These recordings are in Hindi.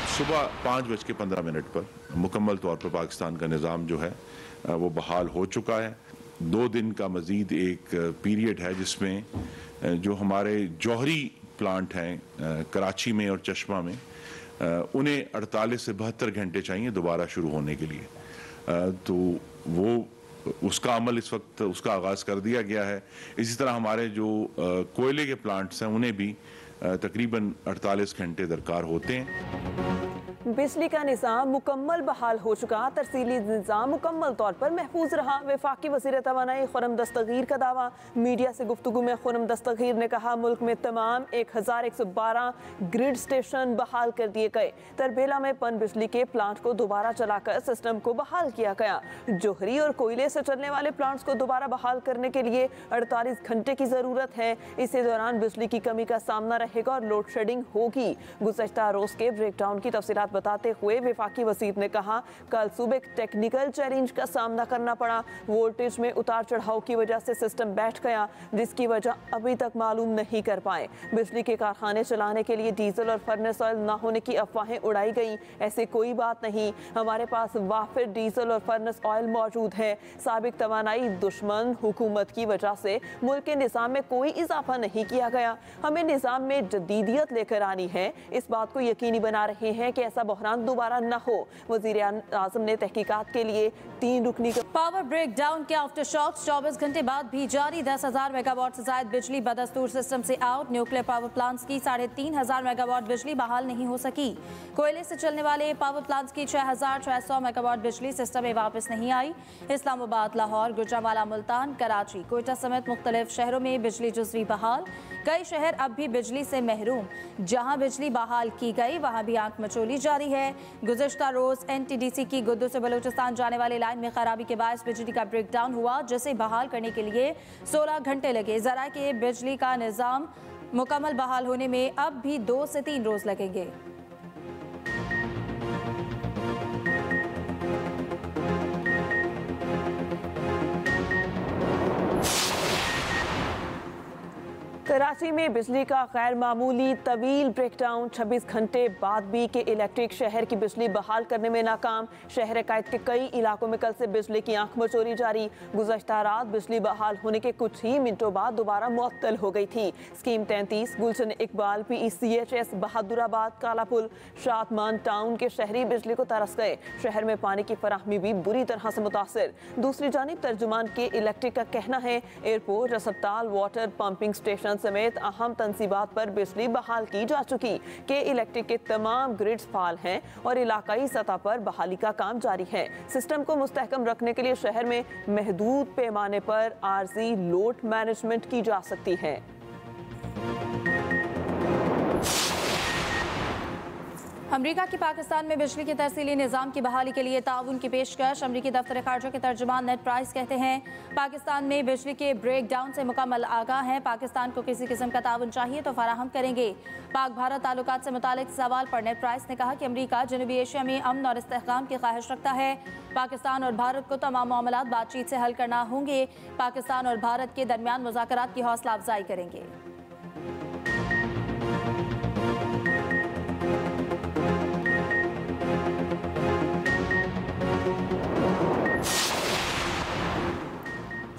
सुबह 5:15 पर मुकम्मल तौर पर पाकिस्तान का निज़ाम जो है वो बहाल हो चुका है। 2 दिन का मज़ीद एक पीरियड है जिसमें जो हमारे जौहरी प्लांट हैं कराची में और चश्मा में उन्हें 48 से 72 घंटे चाहिए दोबारा शुरू होने के लिए। तो वो उसका अमल इस वक्त उसका आगाज़ कर दिया गया है। इसी तरह हमारे जो कोयले के प्लांट्स हैं उन्हें भी तकरीबन 48 घंटे दरकार होते हैं। बिजली का निज़ाम मुकम्मल बहाल हो चुका, तरसीली निज़ाम मुकम्मल तौर पर महफूज रहा। वफाकी वज़ीर तवानाई खुर्रम दस्तगीर का दावा। मीडिया से गुफ्तगू में खुर्रम दस्तगीर ने कहा मुल्क में तमाम 1112 ग्रिड स्टेशन बहाल कर दिए गए। तरबेला में पन बिजली के प्लांट को दोबारा चलाकर सिस्टम को बहाल किया गया। जोहरी और कोयले से चलने वाले प्लांट्स को दोबारा बहाल करने के लिए 48 घंटे की ज़रूरत है। इसी दौरान बिजली की कमी का सामना रहेगा और लोड शेडिंग होगी। गुज़श्ता रोज़ के ब्रेकडाउन की तफसीलात बताते हुए वफाकी वज़ीर ने कहा कल सुबह टेक्निकल चैलेंज का सामना करना पड़ा। वोल्टेज में उतार चढ़ाव की वजह से सिस्टम बैठ गया, जिसकी वजह अभी तक मालूम नहीं कर पाए। बिजली के कारखाने चलाने के लिए डीजल और फर्नेस ऑयल न होने की अफवाहें उड़ाई गई। ऐसी कोई बात नहीं, हमारे पास वाफिर डीजल और फर्नेस ऑयल मौजूद है। साबिक तवानाई दुश्मन हुकूमत की वजह से मुल्क के निज़ाम में कोई इजाफा नहीं किया गया। हमें निज़ाम में जदीदियत लेकर आनी है। इस बात को यकीनी बना रहे हैं कि ऐसा बहरान दोबारा न हो। वज़ीर आज़म ने तहकीकात के लिए 3 रुकनी पावर ब्रेक डाउन के आफ्टर शॉक्स 24 घंटे बाद भी जारी। 10,000 मेगावाट से ज्यादा बिजली बदस्तूर सिस्टम से आउट। न्यूक्लियर पावर प्लांट्स की 3,500 मेगावाट बिजली बहाल नहीं हो सकी। कोयले से चलने वाले पावर प्लांट्स की 6,600 मेगावाट बिजली सिस्टम में वापस नहीं आई। इस्लामाबाद, लाहौर, गुजरांवाला, मुल्तान, कराची, कोयटा समेत मुख्तलिफ शहरों में बिजली जुज़वी बहाल। कई शहर अब भी बिजली से महरूम। जहां बिजली बहाल की गई वहां भी आंख मचोली जारी है। गुज़श्ता रोज NTDC की गुद्दू से बलूचिस्तान जाने वाली लाइन में खराबी के बायस बिजली का ब्रेकडाउन हुआ, जिसे बहाल करने के लिए 16 घंटे लगे। ज़रा के बिजली का निज़ाम मुकम्मल बहाल होने में अब भी 2 से 3 रोज लगेंगे। कराची में बिजली का गैर मामूली तवील ब्रेकडाउन। 26 घंटे बाद भी के इलेक्ट्रिक शहर की बिजली बहाल करने में नाकाम। शहर कैद के कई इलाकों में कल से बिजली की आंख मचोरी जारी। गुज़श्ता रात बिजली बहाल होने के कुछ ही मिनटों बाद दोबारा मुअत्तल हो गई थी। स्कीम 33, गुलशन इकबाल, PECHS, बहादुराबाद, कालापुल, शादमान टाउन के शहरी बिजली को तरस गए। शहर में पानी की फराहमी भी बुरी तरह से मुतासर। दूसरी जानिब तर्जुमान के इलेक्ट्रिक का कहना है एयरपोर्ट, अस्पताल, वाटर पंपिंग स्टेशन समेत अहम तंसीबात पर बिजली बहाल की जा चुकी। के इलेक्ट्रिक के तमाम ग्रिड्स फाल हैं और इलाकाई सतह पर बहाली का काम जारी है। सिस्टम को मुस्तहकम रखने के लिए शहर में महदूद पैमाने पर आर्जी लोड मैनेजमेंट की जा सकती है। अमरीका की पाकिस्तान में बिजली के तरसीली निज़ाम की बहाली के लिए ताउन की पेशकश। अमरीकी दफ्तर खारजा के तर्जुमान नेट प्राइस कहते हैं पाकिस्तान में बिजली के ब्रेक डाउन से मुकम्मल आगाह हैं। पाकिस्तान को किसी किस्म का ताउन चाहिए तो फराहम करेंगे। पाक भारत ताल्लुकात से मुतालिक सवाल पर नेट प्राइस ने कहा कि अमरीका जनूबी एशिया में अमन और इस्तेहकाम की ख्वाहिश रखता है। पाकिस्तान और भारत को तमाम मामलात बातचीत से हल करना होंगे। पाकिस्तान और भारत के दरमियान मुज़ाकरात की हौसला अफजाई करेंगे।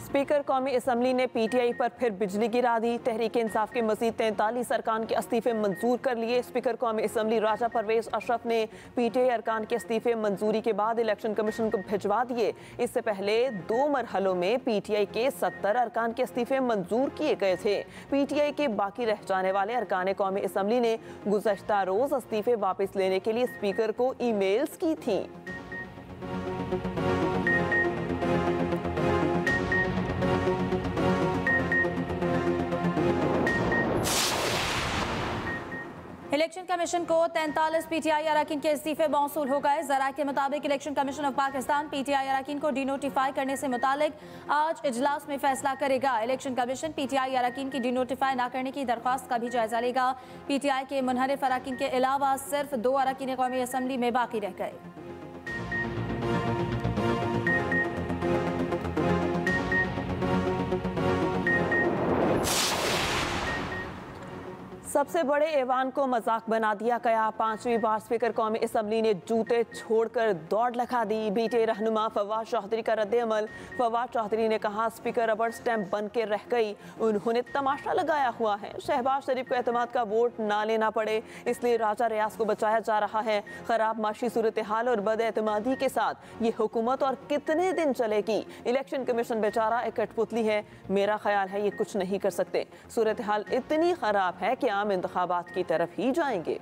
स्पीकर कौमी असम्बली ने PTI पर फिर बिजली गिरा दी। तहरीक इंसाफ के मजीद 43 अरकान के इस्तीफे मंजूर कर लिए। स्पीकर कौमी असम्बली राजा परवेज अशरफ ने PTI अरकान के इस्तीफे मंजूरी के बाद इलेक्शन कमीशन को भिजवा दिए। इससे पहले 2 मरहलों में PTI के 70 अरकान के इस्तीफे मंजूर किए गए थे। PTI के बाकी रह जाने वाले अरकान कौमी असम्बली ने गुज़श्ता रोज इस्तीफे वापस लेने के लिए स्पीकर को ईमेल्स की थी। इलेक्शन कमीशन को 43 PTI अरकान के इस्तीफे मौसूल हो गए। ज़राए के मुताबिक election commission of Pakistan PTI अरकान को डिनोटिफाई करने से मुतालिक आज इजलास में फैसला करेगा। इलेक्शन कमीशन PTI अरकान की डिनोटिफाई न करने की दरख्वास्त का भी जायजा लेगा। PTI के मुनहरिफ अरकान के अलावा सिर्फ 2 अरकान कौमी असम्बली में बाकी रह गए। सबसे बड़े ऐवान को मजाक बना दिया गया। 5वीं बार स्पीकर कौमी असम्बली ने जूते छोड़कर दौड़ लगा दी। बीटे रहनुमा फवाद चौधरी का रद्द-ए-अमल। फवाद चौधरी ने कहा स्पीकर रबड़ स्टैंप बन के रह गई, उन्होंने तमाशा लगाया हुआ है। शहबाज शरीफ को एतमाद का वोट ना लेना पड़े इसलिए राजा रियाज को बचाया जा रहा है। खराब माशी सूरत हाल और बदएतमादी के साथ ये हुकूमत और कितने दिन चलेगी? इलेक्शन कमीशन बेचारा एक कठपुतली है। मेरा ख्याल है ये कुछ नहीं कर सकते। सूरत हाल इतनी खराब है कि आम इंतखाबात की तरफ ही जाएंगे।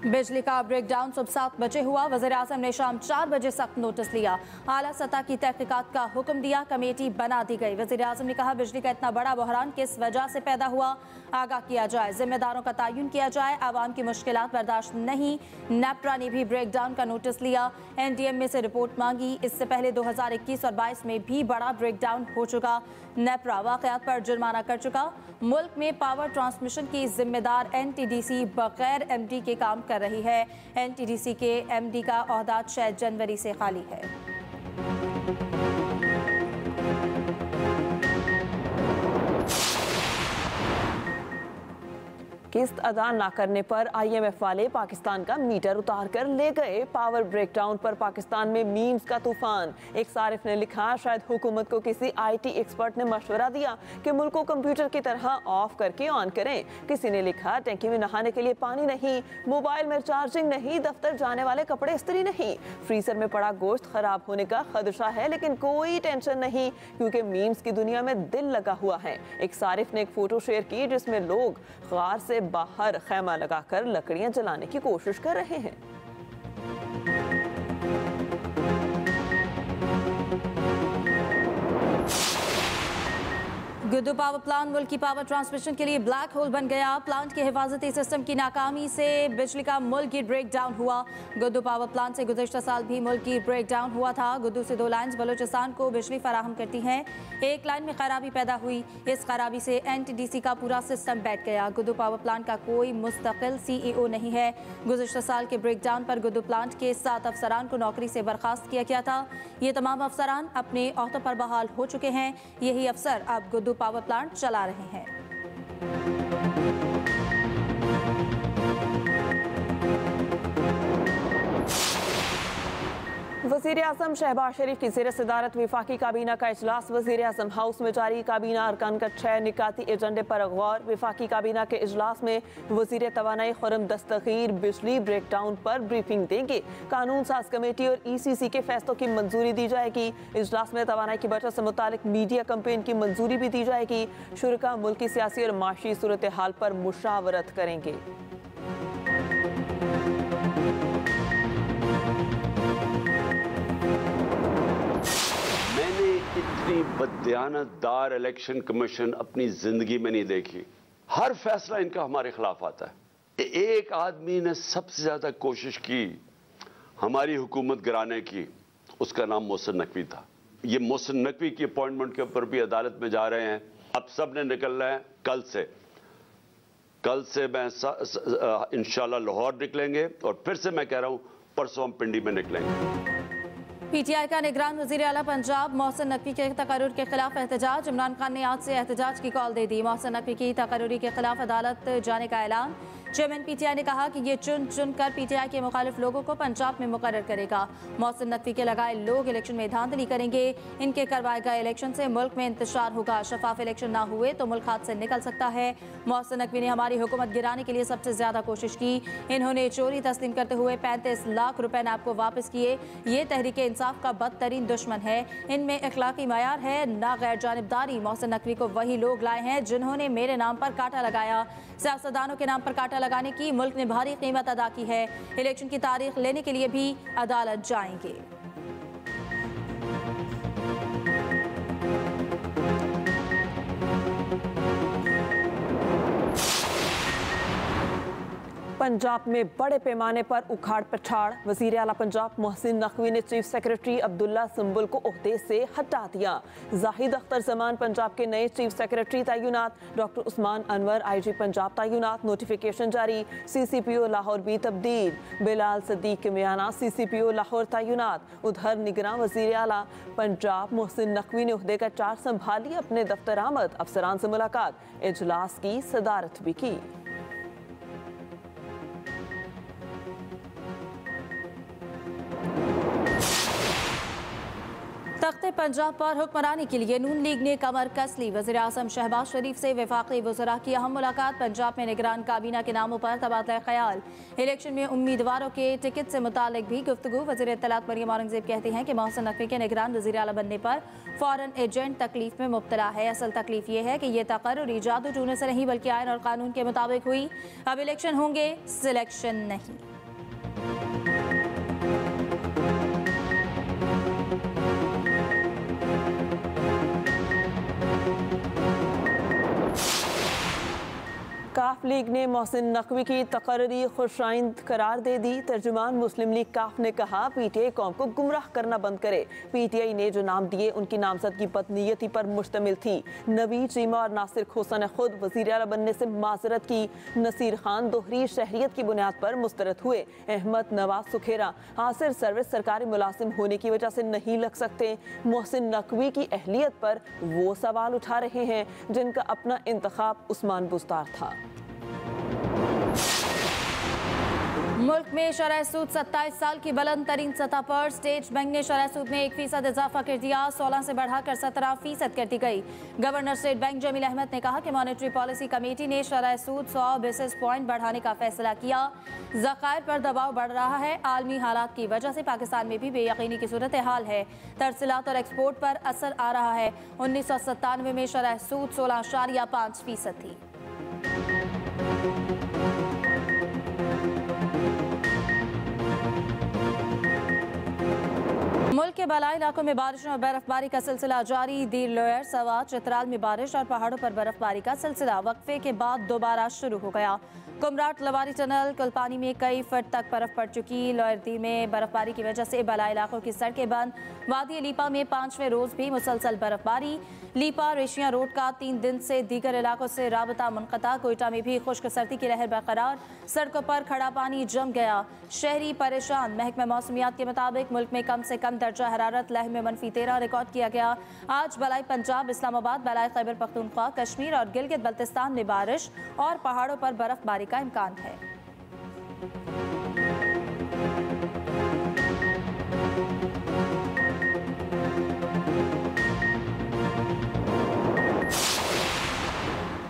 बिजली का ब्रेकडाउन सुबह 7 बजे हुआ। वज़ीर-ए-आज़म ने शाम 4 बजे सख्त नोटिस लिया। आला सतह की तहकीकात का हुक्म दिया, कमेटी बना दी गई। वज़ीर-ए-आज़म ने कहा बिजली का इतना बड़ा बहरान किस वजह से पैदा हुआ, आगाह किया जाए, जिम्मेदारों का तयन किया जाए। आवाम की मुश्किलात बर्दाश्त नहीं। नेपरा ने भी ब्रेकडाउन का नोटिस लिया, NDMA से रिपोर्ट मांगी। इससे पहले 2021 और 22 में भी बड़ा ब्रेकडाउन हो चुका। नेपरा वाक़यात पर जुर्माना कर चुका। मुल्क में पावर ट्रांसमिशन की जिम्मेदार NTDC बगैर MD के काम कर रही है। NTDC के MD का ओहदा 6 जनवरी से खाली है। किस्त अदा न करने पर IMF वाले पाकिस्तान का मीटर उतार कर ले गए। पावर ब्रेकडाउन पर पाकिस्तान में मीम्स का तूफान। एक सारिफ ने लिखा शायद हुकूमत को किसी IT एक्सपर्ट ने मशवरा दिया कि मुल्क को कंप्यूटर की तरह ऑफ करके ऑन करें। किसी ने लिखा टैंकी में नहाने के लिए पानी नहीं, मोबाइल में चार्जिंग नहीं, दफ्तर जाने वाले कपड़े इस्त्री नहीं, फ्रीजर में पड़ा गोश्त खराब होने का खदशा है लेकिन कोई टेंशन नहीं क्योंकि मीम्स की दुनिया में दिल लगा हुआ है। एक सारिफ ने एक फोटो शेयर की जिसमें लोग गार से बाहर खैमा लगाकर लकड़ियां जलाने की कोशिश कर रहे हैं। गुड्डू पावर प्लांट मुल्क की पावर ट्रांसमिशन के लिए ब्लैक होल बन गया। प्लांट के हिफाजती सिस्टम की नाकामी से बिजली का मुल्की ब्रेकडाउन हुआ। गुड्डू पावर प्लांट से गुज़श्ता साल भी मुल्की ब्रेकडाउन हुआ था। गुड्डू से 2 लाइन्स बलूचिस्तान को बिजली फराहम करती हैं। एक लाइन में खराबी पैदा हुई। इस खराबी से NTDC का पूरा सिस्टम बैठ गया। गुड्डू पावर प्लांट का कोई मुस्तकिल CEO नहीं है। गुज़श्ता साल के ब्रेकडाउन पर गुड्डू प्लांट के 7 अफसरान को नौकरी से बर्खास्त किया गया था। ये तमाम अफसरान अपने ओहदों पर बहाल हो चुके हैं। यही अफसर अब गुड्डू पावर प्लांट चला रहे हैं। वज़ीर-ए-आज़म शहबाज शरीफ की ज़ेर सदारत वफाकी काबीना का इजलास। वज़ीर-ए-आज़म हाउस में जारी काबीना अरकान का 6 निकाती एजेंडे पर गौर। वफाकी काबीना के इजलास में वज़ीर तवानाई खुर्रम दस्तगीर बिजली ब्रेकडाउन पर ब्रीफिंग देंगे। कानून साज कमेटी और ECC के फैसलों की मंजूरी दी जाएगी। इजलास में तवानाई की बचत से मुतालिक मीडिया कैंपेन की मंजूरी भी दी जाएगी। शुरका मुल्क की सियासी और माशी सूरत हाल पर मुशावरत करेंगे। इतनी बदयानतदार इलेक्शन कमीशन अपनी जिंदगी में नहीं देखी। हर फैसला इनका हमारे खिलाफ आता है। एक आदमी ने सबसे ज्यादा कोशिश की हमारी हुकूमत गिराने की, उसका नाम मोहसिन नकवी था। ये मोहसिन नकवी की अपॉइंटमेंट के ऊपर भी अदालत में जा रहे हैं। अब सब ने निकलना है कल से मैं इंशाल्लाह लाहौर निकलेंगे और फिर से मैं कह रहा हूं परसों हम पिंडी में निकलेंगे। PTI का निगरान वज़ीर आला पंजाब मोहसिन नकवी के तकर्रुर के खिलाफ एहतजाज। इमरान खान ने आज से एहतजाज की कॉल दे दी। मोहसिन नकवी की तकर्रुरी के खिलाफ अदालत जाने का ऐलान। चेयरमैन PTI ने कहा कि ये चुन चुन कर PTI के मुखालिफ लोगों को पंजाब में मुकर्रर करेगा। मोहसिन नकवी के लगाए लोग इलेक्शन में धांधली करेंगे। इनके करवाए गए इलेक्शन से मुल्क में इंतशार होगा। शफाफ इलेक्शन ना हुए तो मुल्क हाथ से निकल सकता है। मोहसिन नकवी ने हमारी हुकूमत गिराने के लिए सबसे ज्यादा कोशिश की। इन्होंने चोरी तस्लीम करते हुए 35 लाख रुपए नैब को वापस किए। ये तहरीक इंसाफ का बदतरीन दुश्मन है। इनमें अखलाकी मयार है ना गैर जानिबदारी। मोहसिन नकवी को वही लोग लाए हैं जिन्होंने मेरे नाम पर कांटा लगाया। सियासतदानों के नाम पर कांटा लगाने की मुल्क ने भारी कीमत अदा की है। इलेक्शन की तारीख लेने के लिए भी अदालत जाएंगे। पंजाब में बड़े पैमाने पर उखाड़ पछाड़। वजीर आला पंजाब मोहसिन नकवी ने चीफ सेक्रेटरी अब्दुल्ला सुंबुल को ओहदे से हटा दिया। जाहिद अख्तर जमान पंजाब के नए चीफ सेक्रेटरी तैनात। डॉक्टर उस्मान अनवर आईजी पंजाब तैनात। नोटिफिकेशन जारी। CCPO लाहौर भी तब्दील। बिलाल सदीक मियाना CCPO लाहौर तैनात। उधर निगरान वजीर आला पंजाब मोहसिन नकवी ने ओहदे का चार्ज संभाली। अपने दफ्तर आमद। अफसरान से मुलाकात। इजलास की सदारत भी की। तख्ते पंजाब पर हुक्मरानी के लिए नून लीग ने कमर कस ली। वज़ीर आज़म शहबाज शरीफ से वफाकी वज़रा की अहम मुलाकात। पंजाब में निगरान काबीना के नामों पर तबादला ख्याल। इलेक्शन में उम्मीदवारों के टिकट से मुतालिक भी गुफ्तगू। वज़ीर इत्तलात मरियम औरंगज़ेब कहती हैं कि मोहसिन नकवी के निगरान वज़ीर आला बनने पर फ़ौरन एजेंट तकलीफ में मुब्तला है। असल तकलीफ ये है कि ये तकर्रुरी जादू टूने से नहीं बल्कि आइन और कानून के मुताबिक हुई। अब इलेक्शन होंगे, सिलेक्शन नहीं। काफ लीग ने मोहसिन नकवी की तकर्री खुशाइंद करार दे दी। तर्जुमान मुस्लिम लीग काफ ने कहा PTI कौम को गुमराह करना बंद करे। PTI ने जो नाम दिए उनकी नामजदगी बदनीयती पर मुश्तमिल थी। नवीद चीमा और नासिर खोसा ने खुद वज़ीर आला बनने से माजरत की। नसीर खान दोहरी शहरियत की बुनियाद पर मुस्तरद हुए। अहमद नवाज सुखेरा हासिर सर्विस सरकारी मुलाजिम होने की वजह से नहीं लग सकते। मोहसिन नकवी की अहलियत पर वो सवाल उठा रहे हैं जिनका अपना इंतखाब उस्मान बुज़दार था। मुल्क में शरह सूद 27 साल की बुलंद तरीन सतह पर। स्टेट बैंक ने शरह सूद में 1% इजाफा कर दिया। 16 से बढ़ाकर 17% कर दी गई। Governor State Bank Jamil Ahmed ने कहा कि मॉनेटरी पॉलिसी कमेटी ने शरह सूद 100 बेसिस पॉइंट बढ़ाने का फैसला किया। ज़खायर पर दबाव बढ़ रहा है। आलमी हालात की वजह से पाकिस्तान में भी बेयकीनी की सूरत हाल है। तरसीलात और एक्सपोर्ट पर असर आ रहा है। 1997 में शरह सूद 16.5% थी। मुल्क के बलाई इलाकों में बारिश और बर्फबारी का सिलसिला जारी। दीर लोयर, सवा, चित्राल में बारिश और पहाड़ों पर बर्फबारी का सिलसिला वक्फे के बाद दोबारा शुरू हो गया। कुमराट लवारी टनल कुलपानी में कई फुट तक बर्फ पड़ चुकी। लोयर दीर में बर्फबारी की वजह से बलाई इलाकों की सड़कें बंद। वादी लीपा में 5वें रोज भी मुसलसल बर्फबारी। लीपा रेशिया रोड का 3 दिन से दीगर इलाकों से राबता मुनक़ता। कोयटा में भी खुश्क सर्दी की लहर बरकरार। सड़कों पर खड़ा पानी जम गया। शहरी परेशान। महकमा मौसमियात के मुताबिक मुल्क में कम से कम दर्जा हरारत लह में -13 रिकॉर्ड किया गया। आज बलाई पंजाब, इस्लामाबाद, बलाई खैबर पख्तूनख्वा, कश्मीर और गिलगित बल्तिस्तान में बारिश और पहाड़ों पर बर्फबारी का इम्कान है।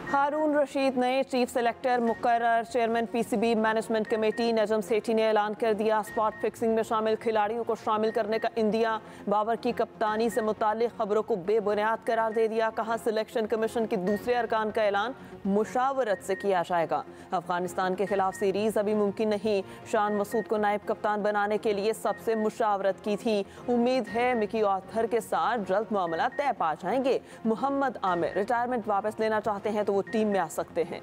हारून रशीद नए चीफ सेलेक्टर मुकर्रर। Chairman PCB management committee Najam Sethi ने ऐलान कर दिया। स्पॉट फिक्सिंग में शामिल खिलाड़ियों को शामिल करने का इंदिया। बाबर की कप्तानी से मुताल्लिक खबरों को बेबुनियाद करार दे दिया। कहा सिलेक्शन कमीशन के दूसरे अरकान का ऐलान मुशावरत से किया जाएगा। अफगानिस्तान के खिलाफ सीरीज अभी मुमकिन नहीं। शान मसूद को नायब कप्तान बनाने के लिए सबसे मुशावरत की थी। उम्मीद है मिकी ऑथर के साथ जल्द मामला तय पा जाएंगे। मोहम्मद आमिर रिटायरमेंट वापस लेना चाहते हैं तो वो टीम में आ सकते हैं।